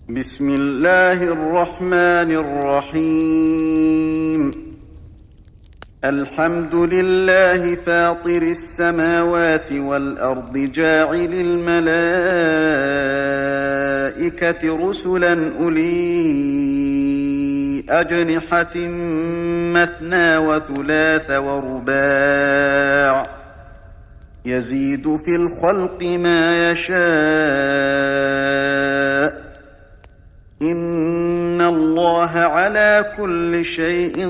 بسم الله الرحمن الرحيم. الحمد لله فاطر السماوات والأرض جاعل الملائكة رسلا أولي أجنحة مثنى وثلاث ورباع يزيد في الخلق ما يشاء إن الله على كل شيء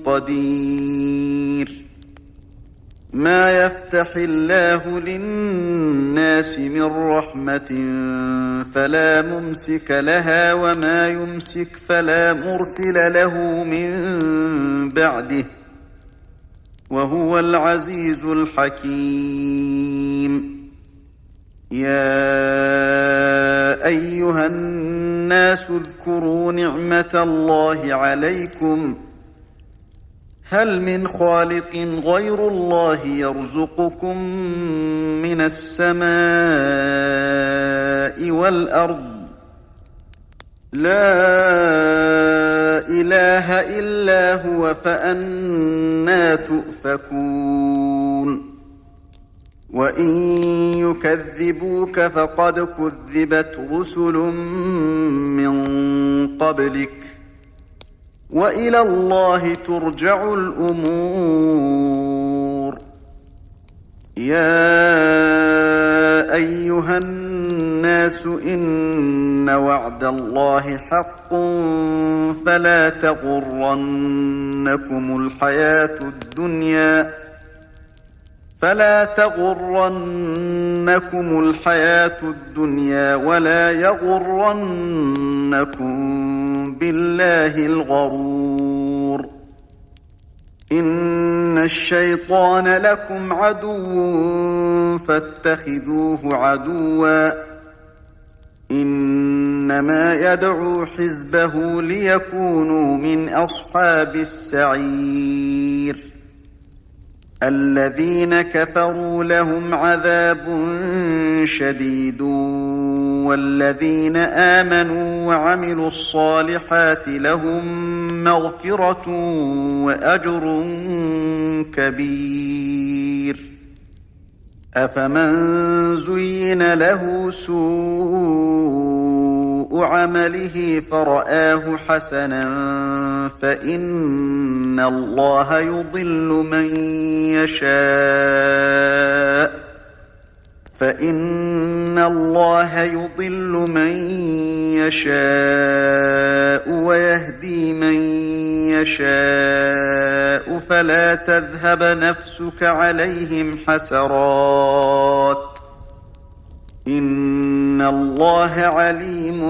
قدير. ما يفتح الله للناس من رحمة فلا ممسك لها وما يمسك فلا مرسل له من بعده وهو العزيز الحكيم. يا أيها الناس اذكروا نعمة الله عليكم هل من خالق غير الله يرزقكم من السماء والأرض لا إله إلا هو فأنى تؤفكون. وإن يكذبوك فقد كذبت رسل من قبلك وإلى الله ترجع الأمور. يا أيها الناس إن وعد الله حق فلا تغرنكم الحياة الدنيا ولا يغرنكم بالله الغرور. إن الشيطان لكم عدو فاتخذوه عدوا إنما يدعو حزبه ليكونوا من أصحاب السعير. الذين كفروا لهم عذاب شديد والذين آمنوا وعملوا الصالحات لهم مغفرة وأجر كبير. أفمن زين له سوء عمله فرآه حسنا فإن الله يضل من يشاء ويهدي من يشاء فلا تذهب نفسك عليهم حسرات إن الله عليم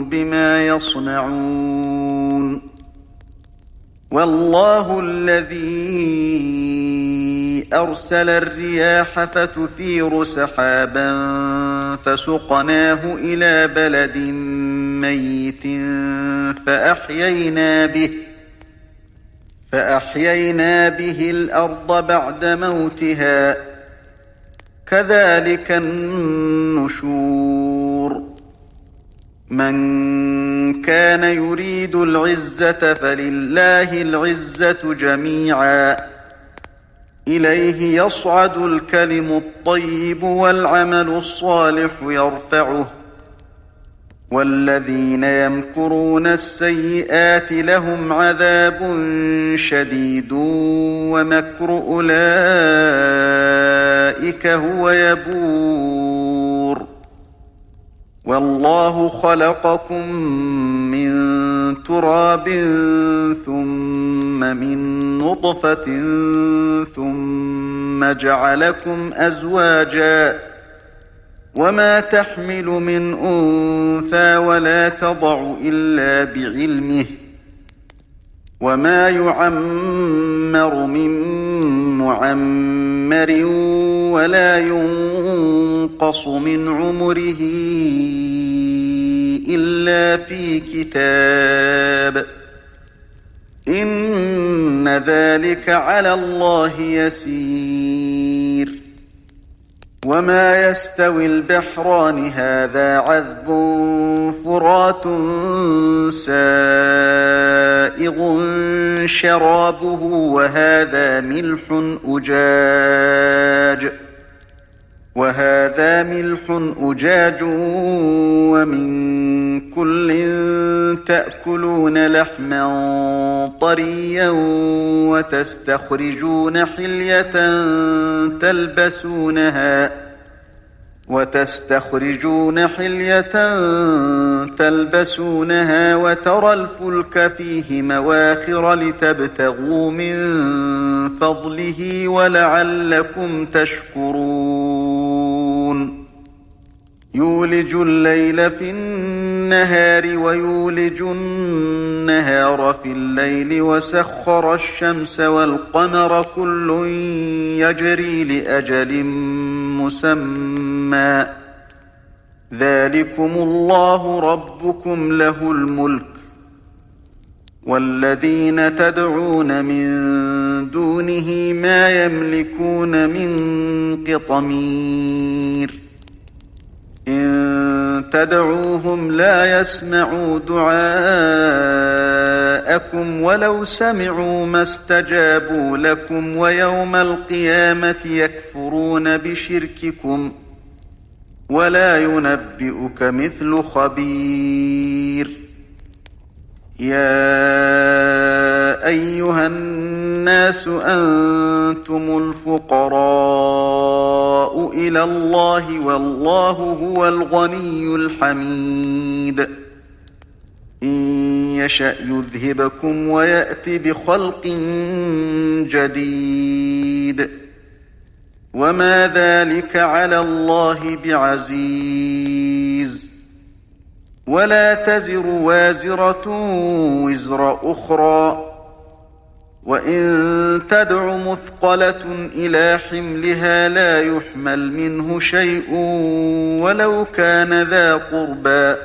بما يصنعون. والله الذي أرسل الرياح فتثير سحابا فسقناه إلى بلد ميت فأحيينا به الأرض بعد موتها كذلك النشور. من كان يريد العزة فلله العزة جميعا إليه يصعد الكلم الطيب والعمل الصالح يرفعه والذين يمكرون السيئات لهم عذاب شديد ومكر أولئك هو يبور. والله خلقكم من تراب ثم من نطفة ثم جعلكم أزواجا وما تحمل من أنثى ولا تضع إلا بعلمه وما يعمر من معمر ولا ينقص من عمره إلا في كتاب إن ذلك على الله يسير. وما يستوي البحران هذا عذب فرات سائغ شرابه وهذا ملح أجاج ومن كل تأكلون لحما طريا وتستخرجون حلية تلبسونها وترى الفلك فيه مواخر لتبتغوا من فضله ولعلكم تشكرون يولج الليل في النهار ويولج النهار في الليل وسخر الشمس والقمر كل يجري لأجل مسمى ذلكم الله ربكم له الملك والذين تدعون من دونه ما يملكون من قطمير إن تدعوهم لا يسمعوا دعاءكم ولو سمعوا ما استجابوا لكم ويوم القيامة يكفرون بشرككم ولا ينبئك مثل خبير يا أيها الناس أنتم الفقراء إلى الله والله هو الغني الحميد إن يشأ يذهبكم ويأت بخلق جديد وما ذلك على الله بعزيز ولا تزر وازرة وزر أخرى وإن تدع مثقلة إلى حملها لا يحمل منه شيء ولو كان ذا قربى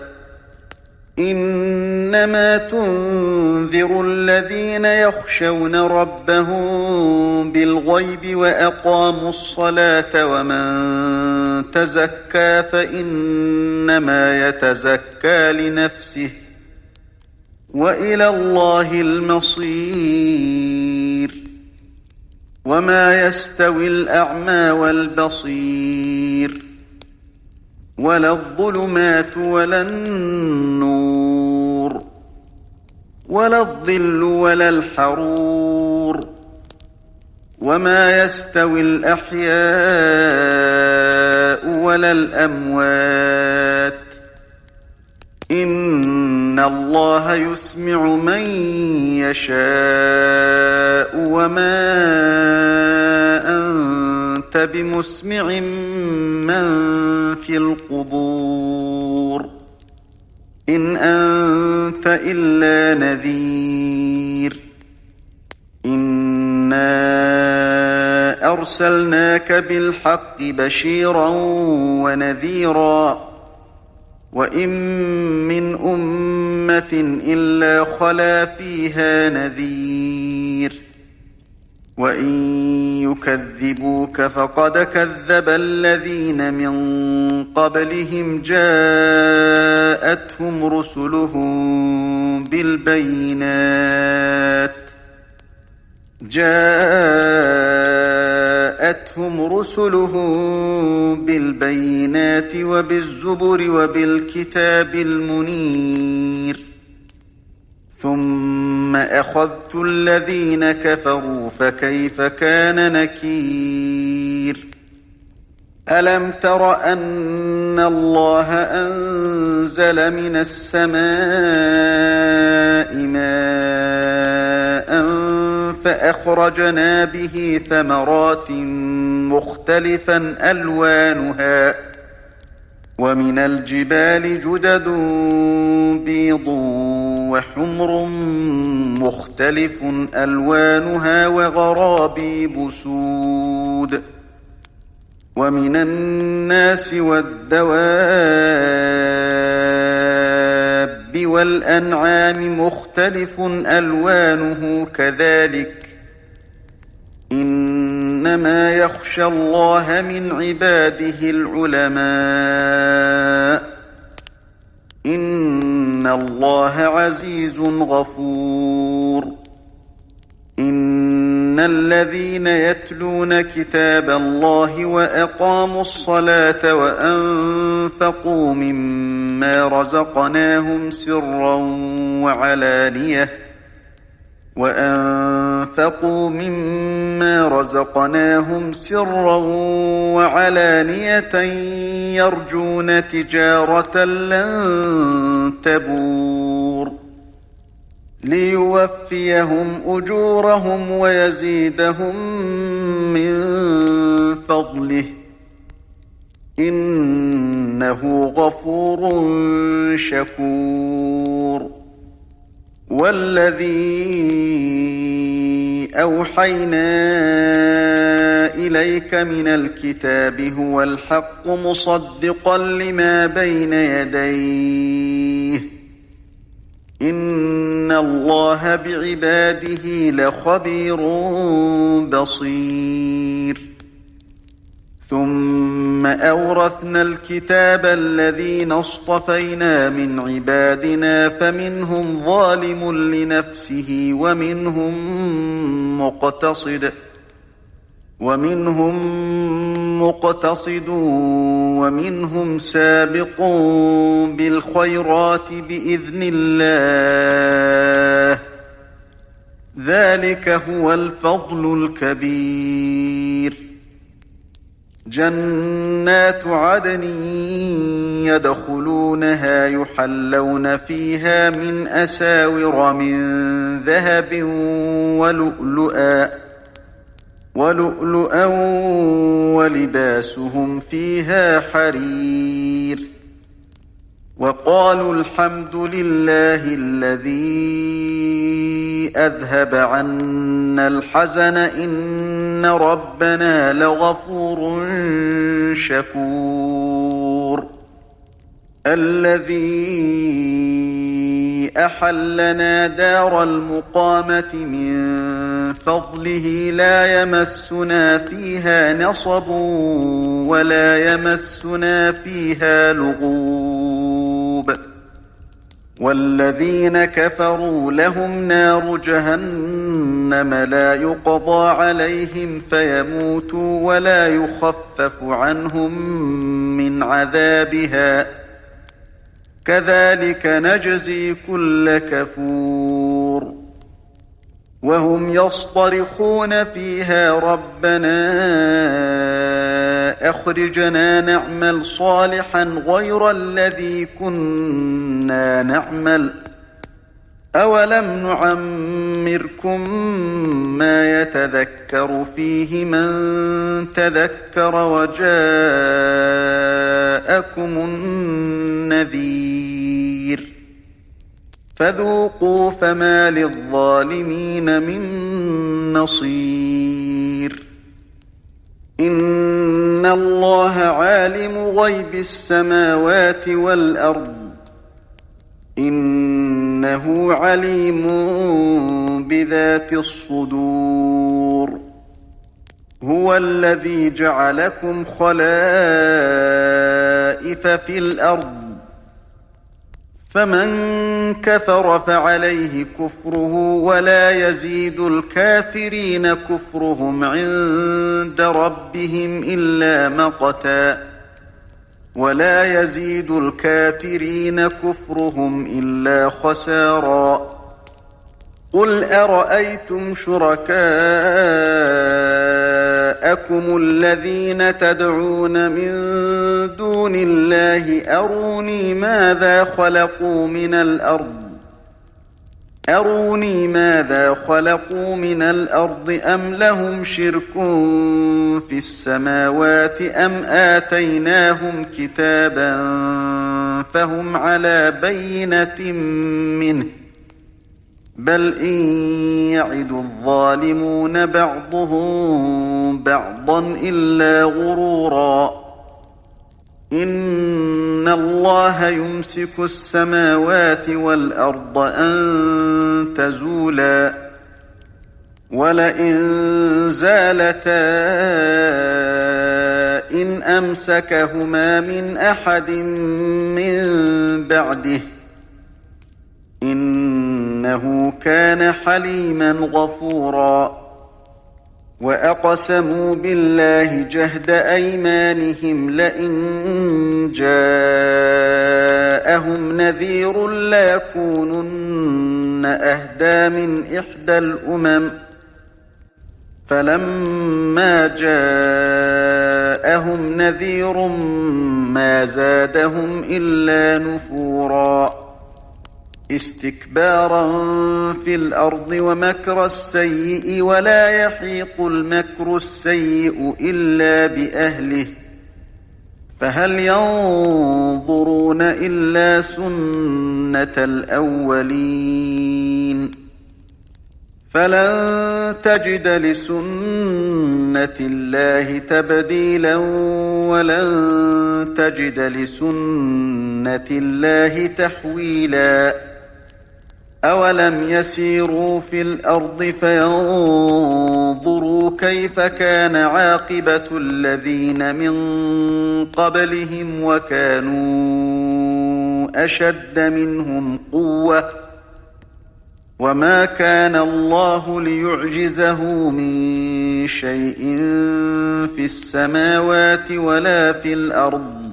إنما تنذر الذين يخشون ربهم بالغيب وأقاموا الصلاة ومن تزكى فإنما يتزكى لنفسه وإلى الله المصير وما يستوي الأعمى والبصير ولا الظلمات ولا النور ولا الظل ولا الحرور وما يستوي الأحياء ولا الأموات إن الله يسمع من يشاء وما أنت بمسمع من في القبور إن أنت إلا نذير إنا أرسلناك بالحق بشيرا ونذيرا وإن من أمة إلا خلا فيها نذير وإن يكذبوك فقد كذب الذين من قبلهم جاءتهم رسلهم بالبينات وبالزبر وبالكتاب المنير ثم أخذت الذين كفروا فكيف كان نكير ألم تر أن الله أنزل من السماء ماء فأخرجنا به ثمرات مختلفا ألوانها ومن الجبال جدد بيض وحمر مختلف ألوانها وغرابيب سود ومن الناس والدواب والأنعام مختلف ألوانه كذلك إنما إنما يخشى الله من عباده العلماء إن الله عزيز غفور إن الذين يتلون كتاب الله وأقاموا الصلاة وأنفقوا مما رزقناهم سرا وعلانية يرجون تجارة لن تبور ليوفيهم أجورهم ويزيدهم من فضله إنه غفور شكور والذي أوحينا إليك من الكتاب هو الحق مصدقا لما بين يديه إن الله بعباده لخبير بصير ثم أورثنا الكتاب الذين اصطفينا من عبادنا فمنهم ظالم لنفسه ومنهم مقتصد ومنهم سابق بالخيرات بإذن الله ذلك هو الفضل الكبير جنات عدن يدخلونها يحلون فيها من أساور من ذهب ولؤلؤا ولباسهم فيها حرير وقالوا الحمد لله الذي أذهب عنا الحزن إن ربنا لغفور شكور الذي أحلنا دار المقامة من فضله لا يمسنا فيها نصب ولا يمسنا فيها لغوب والذين كفروا لهم نار جهنم لا يقضى عليهم فيموتوا ولا يخفف عنهم من عذابها كذلك نجزي كل كفور وهم يصطرخون فيها ربنا أخرجنا نعمل صالحا غير الذي كنا نعمل أولم نعمركم ما يتذكر فيه من تذكر وجاءكم النذير فذوقوا فما للظالمين من نصير إن الله عالم غيب السماوات والأرض إنه عليم بذات الصدور هو الذي جعلكم خلائف في الأرض فمن كفر فعليه كفره ولا يزيد الكافرين كفرهم عند ربهم إلا مقتا ولا يزيد الكافرين كفرهم إلا خسارا قل أرأيتم شركاءكم الذين تدعون من دون الله أروني ماذا خلقوا من الأرض أم لهم شرك في السماوات أم آتيناهم كتابا فهم على بينة منه بل إن يعد الظالمون بعضهم بعضا إلا غرورا إن الله يمسك السماوات والأرض أن تزولا وَلَئِن زَالَتَا إِنْ أَمْسَكَهُمَا مِنْ أَحَدٍ مِّن بَعْدِهِ ۚ إِنَّهُ كَانَ حَلِيمًا غَفُورًا وَأَقْسَمُوا بِاللَّهِ جَهْدَ أَيْمَانِهِمْ لَئِن جَاءَهُمْ نَذِيرٌ لَّيَكُونُنَّ أَهْدَىٰ مِنْ إِحْدَى الْأُمَمِ ۖ فَلَمَّا جَاءَهُمْ نَذِيرٌ مَّا زَادَهُمْ إِلَّا نُفُورًا اسْتِكْبَارًا فِي الْأَرْضِ وَمَكْرَ السَّيِّئِ ۚ وَلَا يَحِيقُ الْمَكْرُ السَّيِّئُ إِلَّا بِأَهْلِهِ ۚ فَهَلْ يَنظُرُونَ إِلَّا سُنَّتَ الْأَوَّلِينَ ۚ فَلَن تَجِدَ لِسُنَّةِ اللَّهِ تَبْدِيلًا وَلَن تَجِدَ لِسُنَّةِ اللَّهِ تَحْوِيلًا أَوَلَمْ يَسِيرُوا فِي الْأَرْضِ فَيَنظُرُوا كَيْفَ كَانَ عَاقِبَةُ الَّذِينَ مِن قَبْلِهِمْ وَكَانُوا أَشَدَّ مِنْهُمْ قُوَّةً ۚ وَمَا كَانَ اللَّهُ لِيُعْجِزَهُ مِن شَيْءٍ فِي السَّمَاوَاتِ وَلَا فِي الْأَرْضِ ۚ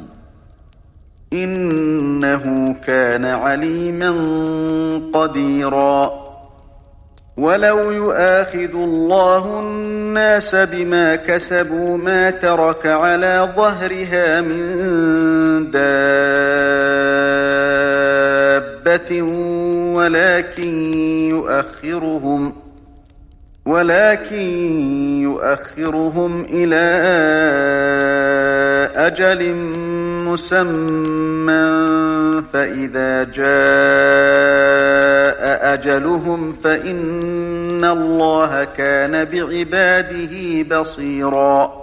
إِنَّهُ كَانَ عَلِيمًا قَدِيرًا وَلَوْ يُؤَاخِذُ اللَّهُ النَّاسَ بِمَا كَسَبُوا مَا تَرَكَ عَلَىٰ ظَهْرِهَا مِن دَابَّةٍ وَلَٰكِن يُؤَخِّرُهُمْ إِلَىٰ أَجَلٍ مُّسَمًّى ۖ فَإِذَا جَاءَ أَجَلُهُمْ فَإِنَّ اللَّهَ كَانَ بِعِبَادِهِ بَصِيرًا